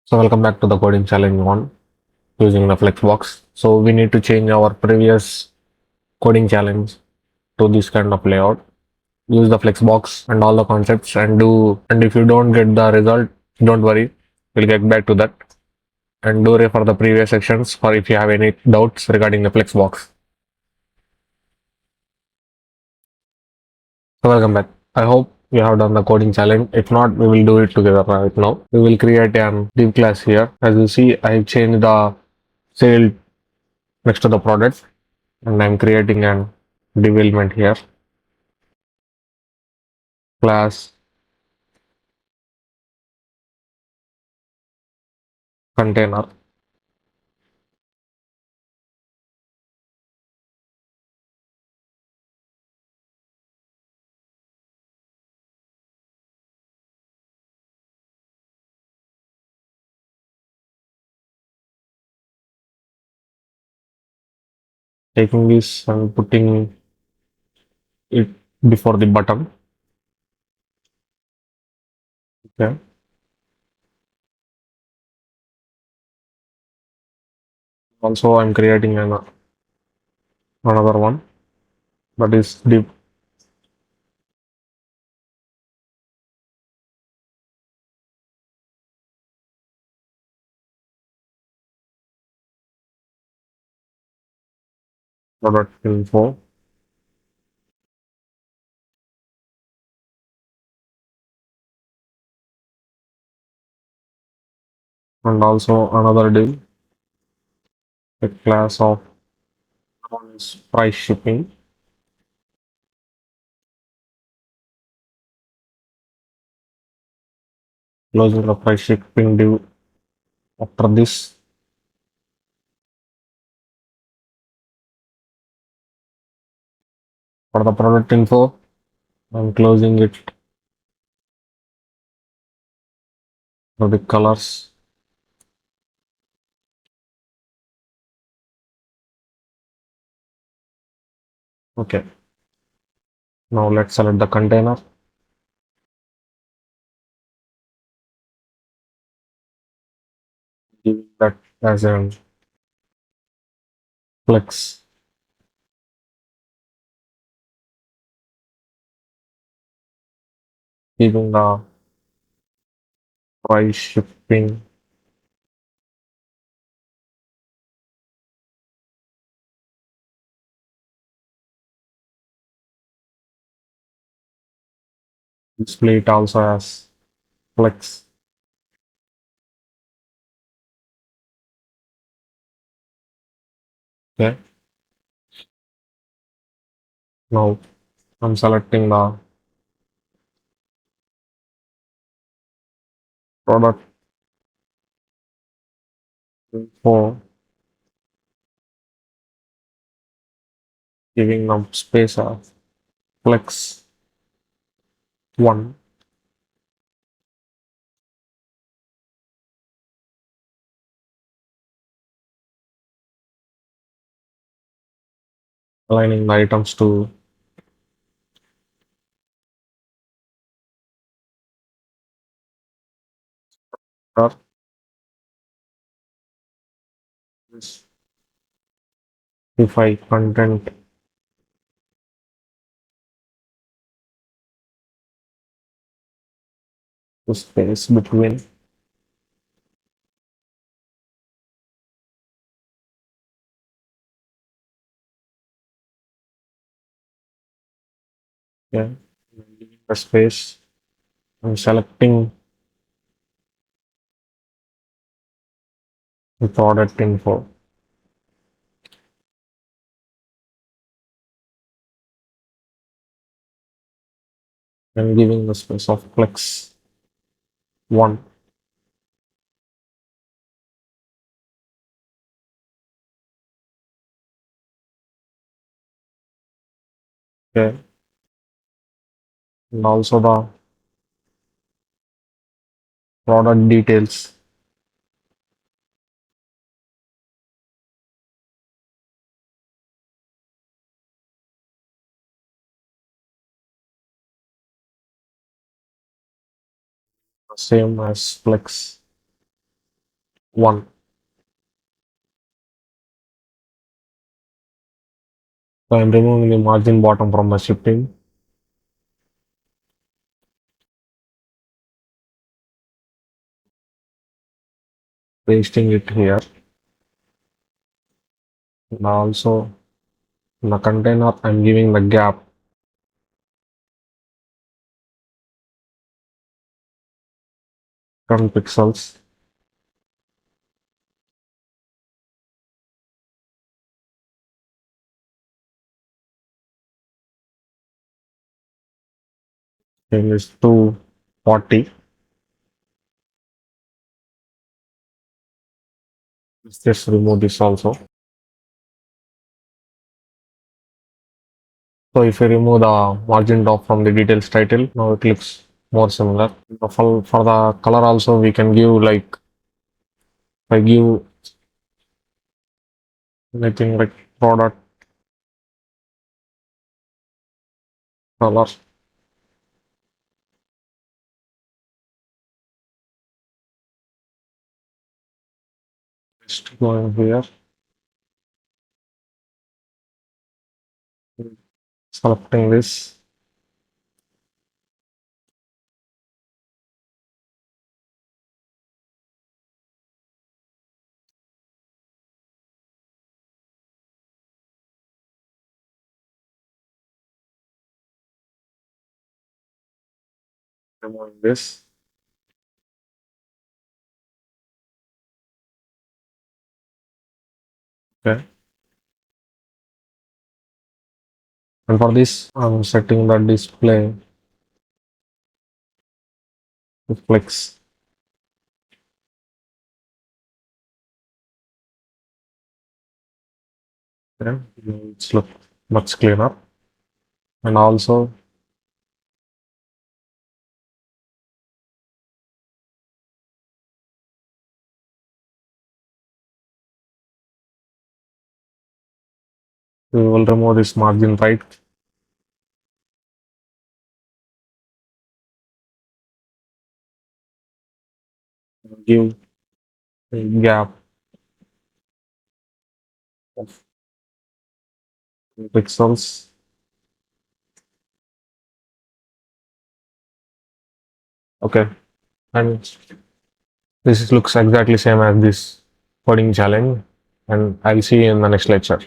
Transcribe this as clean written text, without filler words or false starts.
So welcome back to the coding challenge one using the Flexbox. So we need to change our previous coding challenge to this kind of layout. Use the Flexbox and all the concepts and do. And if you don't get the result, don't worry. We'll get back to that and do refer the previous sections or if you have any doubts regarding the Flexbox. So welcome back. I hope we have done the coding challenge. If not, we will do it together right now. We will create a div class here. As you see, I have changed the sale next to the product and I'm creating an div element here, class container, taking this and putting it before the button. Okay. Also, I'm creating another one that is div product info, and also another div, a class of price shipping, closing the price shipping div after this. For the product info, I'm closing it for the colors. Okay. Now let's select the container, giving that as a flex, giving the price shipping. Display it also as flex. Okay. Now I'm selecting the product info, giving them space of flex one, aligning the items to start this define content to space between. Yeah, giving the space. I'm selecting the product info and giving the space of flex one. Okay, and also the product details. The same as flex. 1. So I'm removing the margin bottom from the shifting. Pasting it here. And also in the container, I'm giving the gap 10 pixels. Change this to 40. Let's just remove this also. So if you remove the margin top from the details title, now it looks more similar. For the color also, we can give like, I give anything like product color. Just going here, selecting this. Removing this. Okay. And for this, I'm setting the display to flex. Okay. It's look much cleaner. And also we will remove this margin right. Give a gap of pixels. Okay. And this looks exactly same as this coding challenge. And I'll see you in the next lecture.